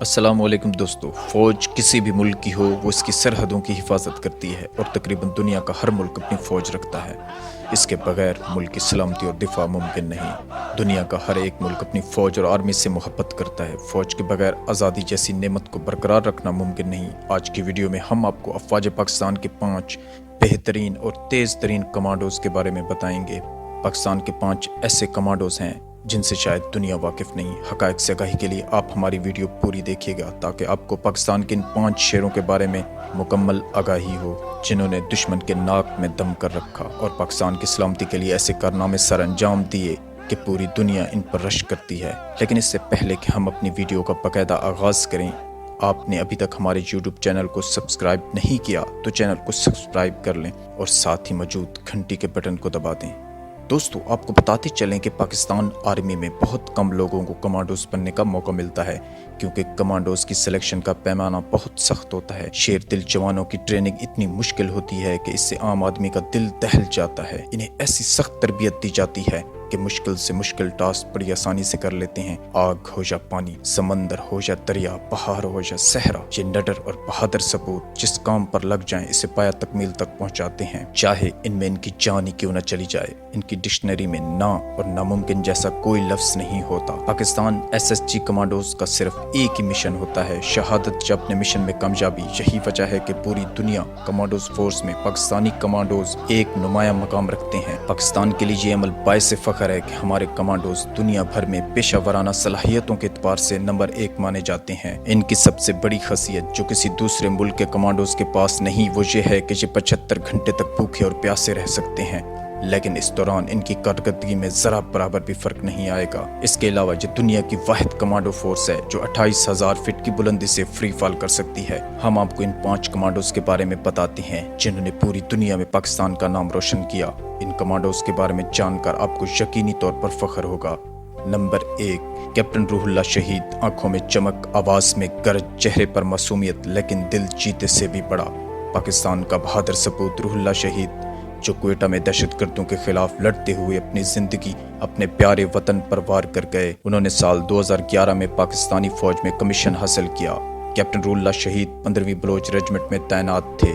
अस्सलाम वालेकुम दोस्तों। फ़ौज किसी भी मुल्क की हो, वो इसकी सरहदों की हिफाजत करती है और तकरीबन दुनिया का हर मुल्क अपनी फ़ौज रखता है। इसके बगैर मुल्क की सलामती और दिफा मुमकिन नहीं। दुनिया का हर एक मुल्क अपनी फ़ौज और आर्मी से मोहब्बत करता है। फ़ौज के बगैर आज़ादी जैसी नेमत को बरकरार रखना मुमकिन नहीं। आज की वीडियो में हम आपको अफ़वाज पाकिस्तान के 5 बेहतरीन और तेज़ तरीन कमांडोज़ के बारे में बताएंगे। पाकिस्तान के 5 ऐसे कमांडोज़ हैं जिनसे शायद दुनिया वाकिफ़ नहीं। हक़ाइक़ से आगाही के लिए आप हमारी वीडियो पूरी देखिएगा ताकि आपको पाकिस्तान के इन 5 शेरों के बारे में मुकम्मल आगाही हो, जिन्होंने दुश्मन के नाक में दम कर रखा और पाकिस्तान की सलामती के लिए ऐसे कारनामे सर अंजाम दिए कि पूरी दुनिया इन पर रश करती है। लेकिन इससे पहले कि हम अपनी वीडियो का बाकायदा आगाज़ करें, आपने अभी तक हमारे यूट्यूब चैनल को सब्सक्राइब नहीं किया तो चैनल को सब्सक्राइब कर लें और साथ ही मौजूद घंटी के बटन को दबा दें। दोस्तों, आपको बताते चलें कि पाकिस्तान आर्मी में बहुत कम लोगों को कमांडोज बनने का मौका मिलता है, क्योंकि कमांडोज की सिलेक्शन का पैमाना बहुत सख्त होता है। शेर दिल जवानों की ट्रेनिंग इतनी मुश्किल होती है कि इससे आम आदमी का दिल दहल जाता है। इन्हें ऐसी सख्त तरबियत दी जाती है कि मुश्किल से मुश्किल टास्क बड़ी आसानी से कर लेते हैं। आग हो या पानी, समंदर हो या दरिया, पहाड़ हो या सहरा, ये निडर और बहादुर सपूत जिस काम पर लग जाएं इसे पाया तकमील तक पहुंचाते हैं, चाहे इनमें इनकी जान ही क्यों न चली जाए। इनकी डिक्शनरी में ना और नामुमकिन जैसा कोई लफ्ज नहीं होता। पाकिस्तान SSG कमांडोज का सिर्फ एक ही मिशन होता है, शहादत। जब अपने मिशन में कामयाबी, यही वजह है कि पूरी दुनिया कमांडोज फोर्स में पाकिस्तानी कमांडोज एक नुमाया मकाम रखते हैं। पाकिस्तान के लिए ये अमल बायसे फख्र है कि हमारे कमांडोज दुनिया भर में पेशा वराना सलाहियतों के एतबार से नंबर 1 माने जाते हैं। इनकी सबसे बड़ी खासियत जो किसी दूसरे मुल्क के कमांडोज के पास नहीं, वो ये है कि ये 75 घंटे तक भूखे और प्यासे रह सकते हैं, लेकिन इस दौरान इनकी कारकर्दगी में जरा बराबर भी फर्क नहीं आएगा। इसके अलावा ये दुनिया की वाहिद कमांडो फोर्स है जो 28,000 फीट की बुलंदी से फ्री फॉल कर सकती है। हम आपको इन 5 कमांडोज के बारे में बताते हैं जिन्होंने पूरी दुनिया में पाकिस्तान का नाम रोशन किया। इन कमांडोज के बारे में जानकर आपको यकीनी तौर पर फख्र होगा। नंबर 1, कैप्टन रूहुल्लाह शहीद। आंखों में चमक, आवाज में गरज, चेहरे पर मासूमियत, लेकिन दिल जीते से भी बड़ा। पाकिस्तान का बहादुर सपूत रूहुल्लाह शहीद, जो क्वेटा में दहशतगर्दों के खिलाफ लड़ते हुए अपनी जिंदगी अपने प्यारे वतन पर वार कर गए। उन्होंने साल 2011 में पाकिस्तानी फौज में कमीशन हासिल किया। कैप्टन रूहुल्लाह शहीद 15वीं बलोच रेजिमेंट में तैनात थे।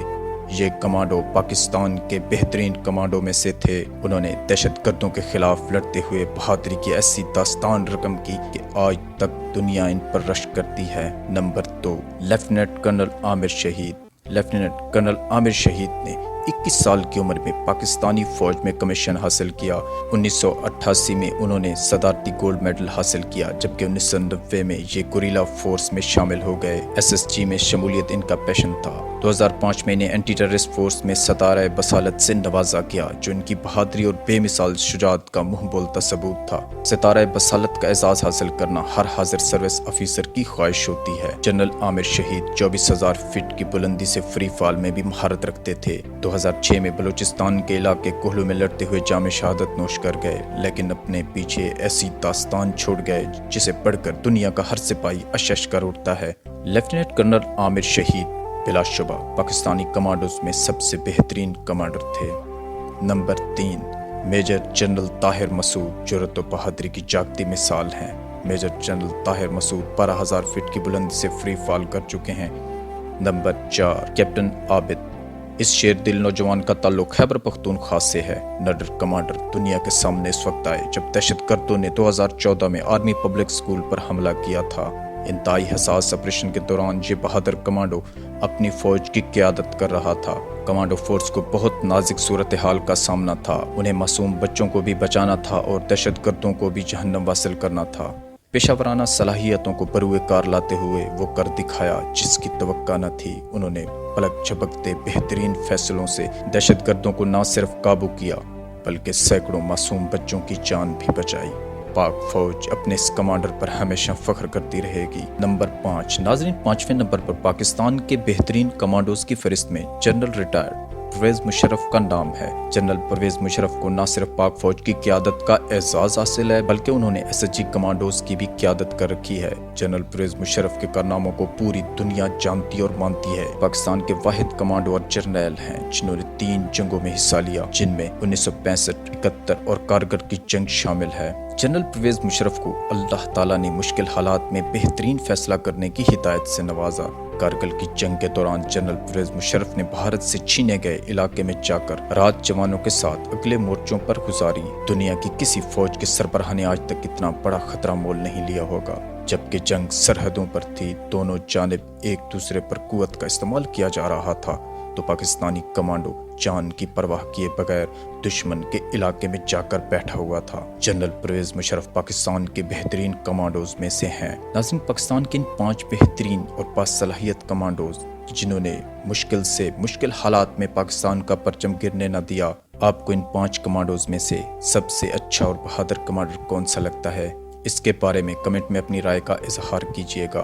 ये कमांडो पाकिस्तान के बेहतरीन कमांडो में से थे। उन्होंने दहशतगर्दों के खिलाफ लड़ते हुए बहादुरी की ऐसी दास्तान रकम की कि आज तक दुनिया इन पर रश करती है। नंबर 2, लेफ्टिनेंट कर्नल आमिर शहीद। लेफ्टिनेंट कर्नल आमिर शहीद ने 21 साल की उम्र में पाकिस्तानी फौज में कमीशन हासिल किया। 1988 में उन्होंने सदारती गोल्ड मेडल हासिल किया, जबकि 1990 में ये गुरिल्ला फोर्स में शामिल हो गए। SSG में शमूलियत इनका पैशन था। 2005 में इन्हें एंटी टेररिस्ट फोर्स में सतारा बसालत से नवाजा गया, जो इनकी बहादुरी और बेमिसाल शुजाअत का मुंह बोलता सबूत था। सतारा बसालत का एजाज हासिल करना हर हाजिर सर्विस ऑफिसर की ख्वाहिश होती है। जनरल आमिर शहीद 24,000 फीट की बुलंदी से फ्री फॉल में भी महारत रखते थे। 2006 में बलूचिस्तान के इलाके कोहलू में लड़ते हुए जाम शहादत नोश कर गए, लेकिन अपने पीछे ऐसी दास्तान छोड़ गए जिसे पढ़कर दुनिया का हर सिपाही अशश कर उठता है। लेफ्टिनेंट कर्नल आमिर शहीद बिलाशुबा पाकिस्तानी कमांडोज में सबसे बेहतरीन कमांडर थे। Number 3, major general Tahir Masood, जुर्रत और बहादुरी की जागती मिसाल हैं। Major general Tahir Masood 12,000 feet की बुलंदी से फ्री फॉल कर चुके हैं। Number 4, captain Abid. इस शेर दिल नौजवान का ताल्लुक खैबर पख्तूनख्वा से है। नडर कमांडर दुनिया के सामने इस वक्त आए जब दहशतगर्दों ने 2014 में आर्मी पब्लिक स्कूल पर हमला किया था। इंतहाई हसास ऑपरेशन के दौरान ये बहादुर कमांडो अपनी फौज की क़यादत कर रहा था। कमांडो फोर्स को बहुत नाजुक सूरत हाल का सामना था। उन्हें मासूम बच्चों को भी बचाना था और दहशतगर्दों को भी जहन्नम वासिल करना था। पेशावराना सलाहियतों को बरूए कार लाते हुए वो कर दिखाया जिसकी तवक्का न थी। उन्होंने पलक झपकते बेहतरीन फैसलों से दहशतगर्दों को न सिर्फ काबू किया बल्कि सैकड़ों मासूम बच्चों की जान भी बचाई। पाक फौज अपने इस कमांडर पर हमेशा फख्र करती रहेगी। नंबर 5, नाज़रीन, 5वें नंबर पर पाकिस्तान के बेहतरीन कमांडोज की फहरिस्त में जनरल रिटायर्ड परवेज मुशर्रफ का नाम है। जनरल परवेज मुशर्रफ को न सिर्फ पाक फौज की क़यादत का एजाज हासिल है बल्कि उन्होंने SSG कमांडोज की भी क़यादत कर रखी है। जनरल परवेज मुशर्रफ के कारनामों को पूरी दुनिया जानती और मानती है। पाकिस्तान के वाहिद कमांडो और जर्नैल हैं जिन्होंने 3 जंगों में हिस्सा लिया, जिनमें 1965, 71 और कारगिल की जंग शामिल है। जनरल परवेज़ मुशर्रफ को अल्लाह ताला ने मुश्किल हालात में बेहतरीन फैसला करने की हिदायत से नवाजा। कारगिल की जंग के दौरान जनरल परवेज़ मुशर्रफ ने भारत से छीने गए इलाके में जाकर रात जवानों के साथ अगले मोर्चों पर गुजारी। दुनिया की किसी फौज के सरबराह ने आज तक इतना बड़ा खतरा मोल नहीं लिया होगा। जबकि जंग सरहदों पर थी, दोनों जानिब एक दूसरे पर कुव्वत का इस्तेमाल किया जा रहा था, तो पाकिस्तानी कमांडो जान की परवाह किए बगैर दुश्मन के इलाके में जाकर बैठा हुआ था। जनरल परवेज़ मुशर्रफ पाकिस्तान के बेहतरीन कमांडोज में से हैं। नाज़रीन, पाकिस्तान के इन 5 बेहतरीन और बासलाहियत कमांडोज जिन्होंने मुश्किल से मुश्किल हालात में पाकिस्तान का परचम गिरने न दिया, आपको इन 5 कमांडोज में से सबसे अच्छा और बहादुर कमांडर कौन सा लगता है? इसके बारे में कमेंट में अपनी राय का इजहार कीजिएगा।